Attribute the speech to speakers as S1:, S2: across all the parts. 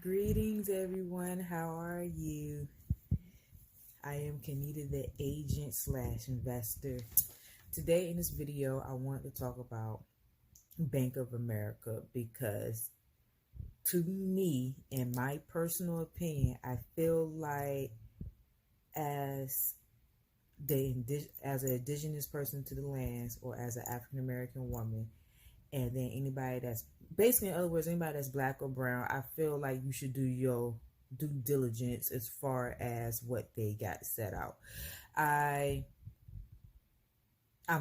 S1: Greetings, everyone. How are you? I am Kenita, the agent slash investor. Today in this video, I want to talk about Bank of America because to me, in my personal opinion, I feel like as as an indigenous person to the lands or as an African American woman, and then anybody that's basically, in other words, anybody that's black or brown, I feel like you should do your due diligence as far as what they got set out. I'm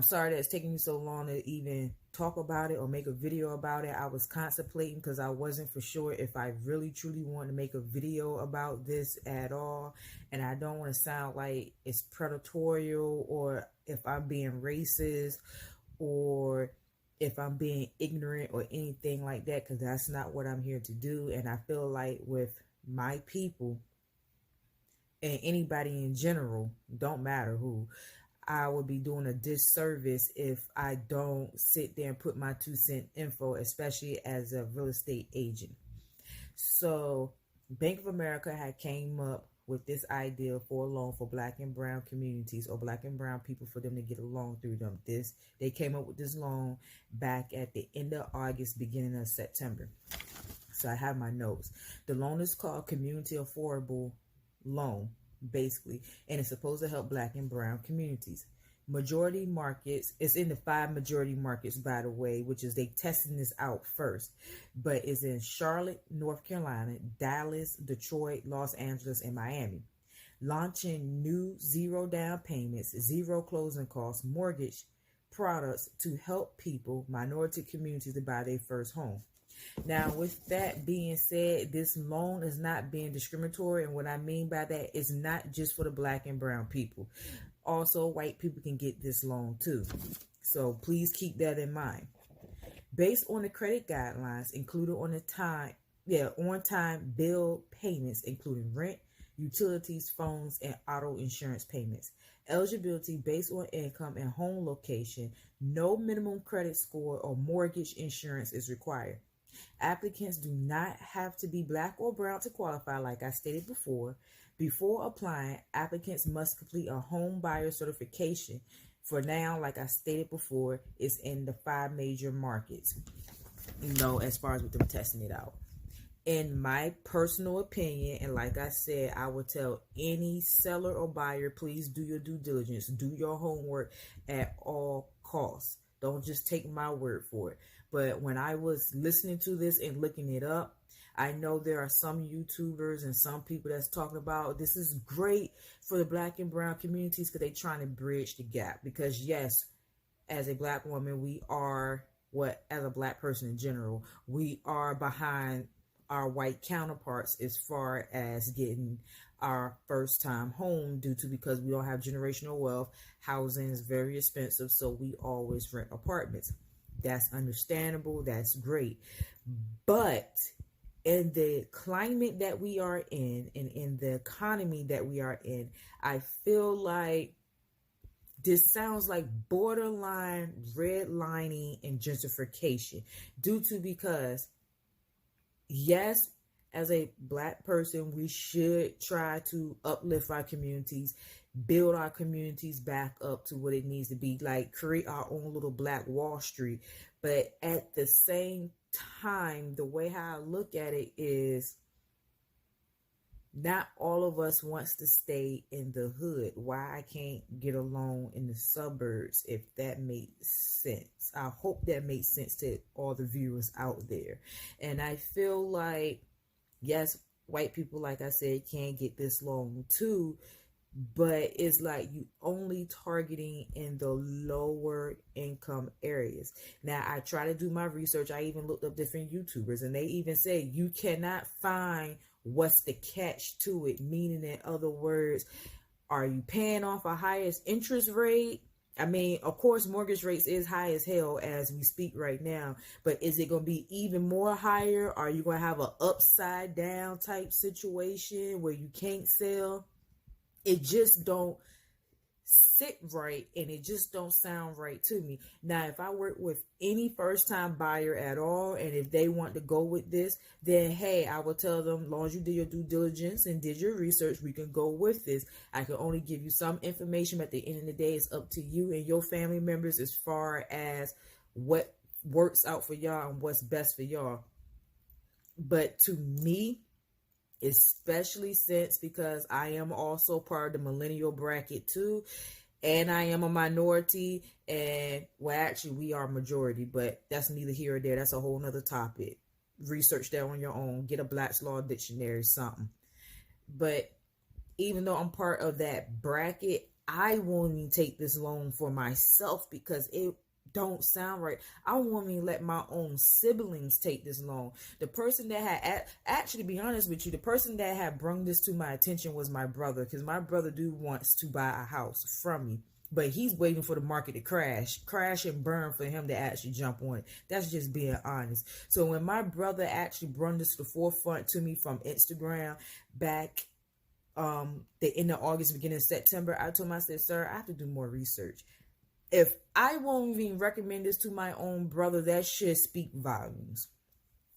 S1: sorry that it's taking me so long to even talk about it or make a video about it. I was contemplating because I wasn't for sure if I really truly want to make a video about this at all. And I don't want to sound like it's predatory or if I'm being racist or if I'm being ignorant or anything like that, because that's not what I'm here to do. And I feel like with my people and anybody in general, don't matter who, I would be doing a disservice if I don't sit there and put my 2 cent info, especially as a real estate agent. So Bank of America had came up with this idea for a loan for black and brown communities or black and brown people for them to get a loan through them. They came up with this loan back at the end of August, beginning of September. So I have my notes. The loan is called Community Affordable Loan, basically, and it's supposed to help black and brown communities. Majority markets, it's in the 5 majority markets, by the way, which is they testing this out first, but it's in Charlotte, North Carolina, Dallas, Detroit, Los Angeles, and Miami. Launching new 0 down payments, 0 closing costs, mortgage products to help people, minority communities, to buy their first home. Now, with that being said, this loan is not being discriminatory. And what I mean by that is not just for the black and brown people. Also, white people can get this loan too. So please keep that in mind. Based on the credit guidelines included on the on-time bill payments, including rent, utilities, phones, and auto insurance payments. Eligibility based on income and home location. No minimum credit score or mortgage insurance is required. Applicants do not have to be black or brown to qualify, like I stated before. Before applying, applicants must complete a home buyer certification. For now, like I stated before, it's in the 5 major markets, as far as with them testing it out. In my personal opinion, and like I said, I would tell any seller or buyer, please do your due diligence, do your homework at all costs. Don't just take my word for it. But when I was listening to this and looking it up, I know there are some YouTubers and some people that's talking about this is great for the black and brown communities because they're trying to bridge the gap. Because yes, as a black woman, we are as a black person in general, we are behind our white counterparts as far as getting our first time home because we don't have generational wealth. Housing is very expensive, so we always rent apartments. That's understandable. That's great. But in the climate that we are in and in the economy that we are in, I feel like this sounds like borderline redlining and gentrification because yes, as a black person, we should try to uplift our communities, build our communities back up to what it needs to be, like create our own little black Wall Street. But at the same time, the way how I look at it is not all of us wants to stay in the hood. Why I can't get a loan in the suburbs, if that makes sense. I hope that makes sense to all the viewers out there. And I feel like, yes, white people, like I said, can get this loan too, but it's like you only targeting in the lower income areas. Now, I try to do my research. I even looked up different YouTubers, and they even say you cannot find what's the catch to it, meaning, in other words, are you paying off a highest interest rate? I mean, of course, mortgage rates is high as hell as we speak right now, but is it going to be even more higher? Are you going to have an upside down type situation where you can't sell? It just don't sit right and it just don't sound right to me. Now, if I work with any first time buyer at all, and if they want to go with this, then hey, I will tell them, as long as you did your due diligence and did your research, we can go with this. I can only give you some information. At the end of the day, it's up to you and your family members as far as what works out for y'all and what's best for y'all. But to me, especially since, because I am also part of the millennial bracket too, and I am a minority, and well, actually we are majority, but that's neither here or there. That's a whole nother topic. Research that on your own. Get a Black's Law Dictionary, something. But even though I'm part of that bracket, I won't even take this loan for myself because it don't sound right. I won't even let my own siblings take this loan. The person that had, actually, to be honest with you, the person that had brought this to my attention was my brother, because my brother wants to buy a house from me, but he's waiting for the market to crash and burn for him to actually jump on it. That's just being honest. So when my brother actually brought this to the forefront to me from Instagram back the end of August, beginning of September, I told him, I said, sir, I have to do more research. If I won't even recommend this to my own brother, that should speak volumes.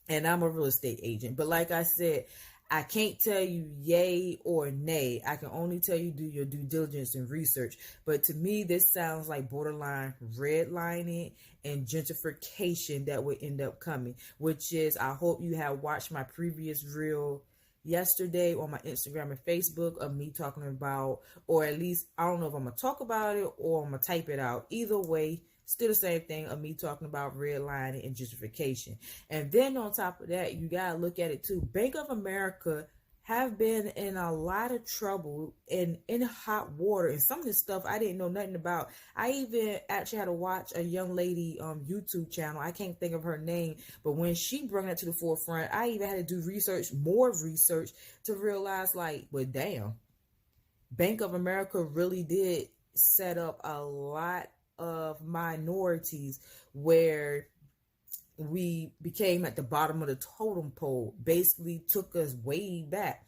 S1: And I'm a real estate agent. But like I said, I can't tell you yay or nay. I can only tell you do your due diligence and research. But to me, this sounds like borderline redlining and gentrification that would end up coming, which is, I hope you have watched my previous reel yesterday on my Instagram and Facebook of me talking about, or at least, I don't know if I'm going to talk about it or I'm going to type it out. Either way, still the same thing of me talking about redlining and gentrification. And then on top of that, you got to look at it too. Bank of America have been in a lot of trouble and in hot water, and some of this stuff I didn't know nothing about. I even actually had to watch a young lady YouTube channel. I can't think of her name, but when she brought it to the forefront, I even had to do more research to realize, like, well, damn, Bank of America really did set up a lot of minorities where we became at the bottom of the totem pole, basically took us way back.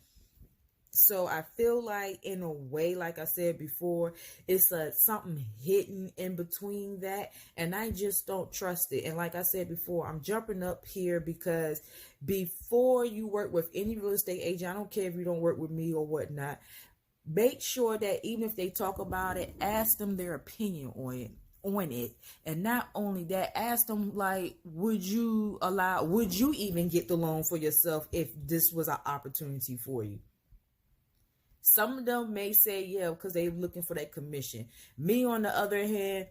S1: So I feel like, in a way, like I said before, it's something hidden in between that, and I just don't trust it. And like I said before, I'm jumping up here because before you work with any real estate agent, I don't care if you don't work with me or whatnot, make sure that even if they talk about it, ask them their opinion on it. And not only that, ask them, like, would you even get the loan for yourself if this was an opportunity for you? Some of them may say yeah because they're looking for that commission. Me, on the other hand,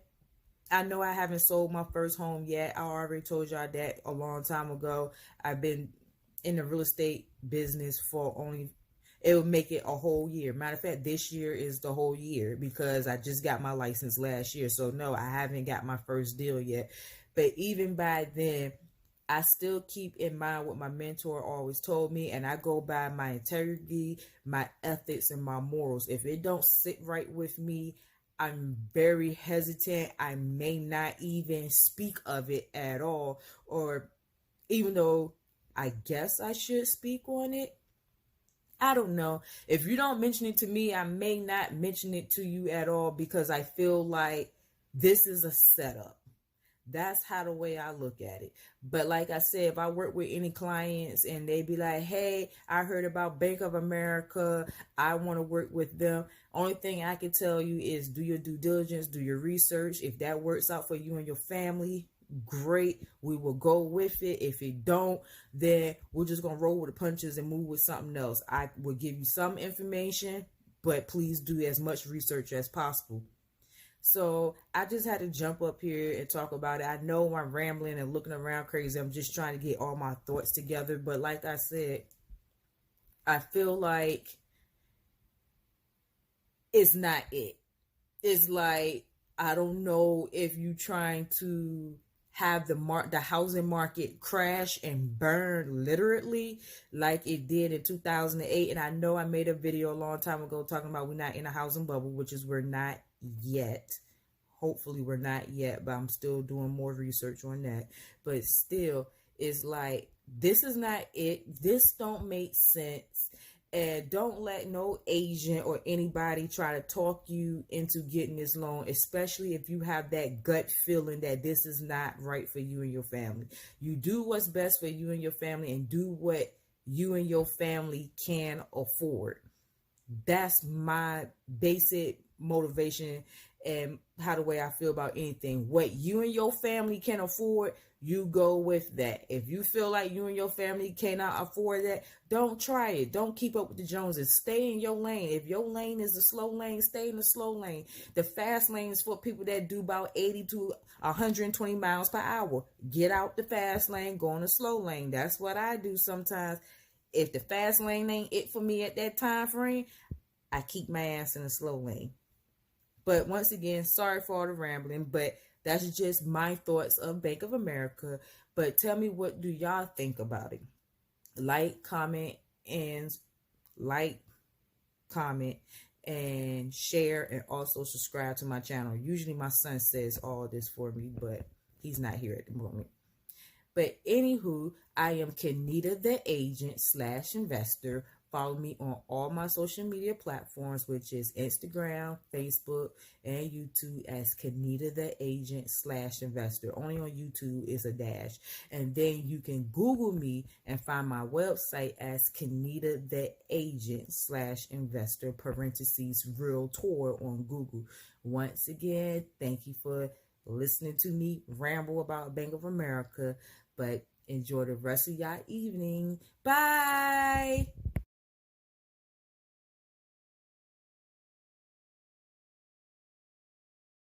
S1: I know I haven't sold my first home yet. I already told y'all that a long time ago. I've been in the real estate business for it would make it a whole year. Matter of fact, this year is the whole year because I just got my license last year. So no, I haven't got my first deal yet. But even by then, I still keep in mind what my mentor always told me, and I go by my integrity, my ethics, and my morals. If it don't sit right with me, I'm very hesitant. I may not even speak of it at all, or even though I guess I should speak on it, I don't know. If you don't mention it to me, I may not mention it to you at all because I feel like this is a setup. That's how the way I look at it. But like I said, if I work with any clients and they be like, hey, I heard about Bank of America, I want to work with them. Only thing I can tell you is do your due diligence, do your research. If that works out for you and your family, great, we will go with it. If it don't, then we're just gonna roll with the punches and move with something else. I will give you some information, but please do as much research as possible. So I just had to jump up here and talk about it. I know I'm rambling and looking around crazy. I'm just trying to get all my thoughts together, but like I said, I feel like it's not it. It's like, I don't know if you trying to have the housing market crash and burn literally like it did in 2008. And I know I made a video a long time ago talking about we're not in a housing bubble, which is we're not yet. Hopefully we're not yet, but I'm still doing more research on that. But still, it's like, this is not it. This don't make sense. And don't let no agent or anybody try to talk you into getting this loan, especially if you have that gut feeling that this is not right for you and your family. You do what's best for you and your family, and do what you and your family can afford. That's my basic motivation and how the way I feel about anything. What you and your family can afford, you go with that. If you feel like you and your family cannot afford that, don't try it. Don't keep up with the Joneses. Stay in your lane. If your lane is the slow lane, stay in the slow lane. The fast lane is for people that do about 80 to 120 miles per hour. Get out the fast lane, go in the slow lane. That's what I do sometimes. If the fast lane ain't it for me at that time frame, I keep my ass in the slow lane. But once again, sorry for all the rambling, but that's just my thoughts of Bank of America. But tell me, what do y'all think about it? Like, comment, and like, comment, and share, and also subscribe to my channel. Usually my son says all this for me, but he's not here at the moment. But anywho, I am Kenita the agent / investor. Follow me on all my social media platforms, which is Instagram, Facebook, and YouTube as Kenita the agent / investor. Only on YouTube is a dash. And then you can Google me and find my website as Kenita the agent / investor parentheses Realtor on Google. Once again, thank you for listening to me ramble about Bank of America. But enjoy the rest of y'all evening. Bye.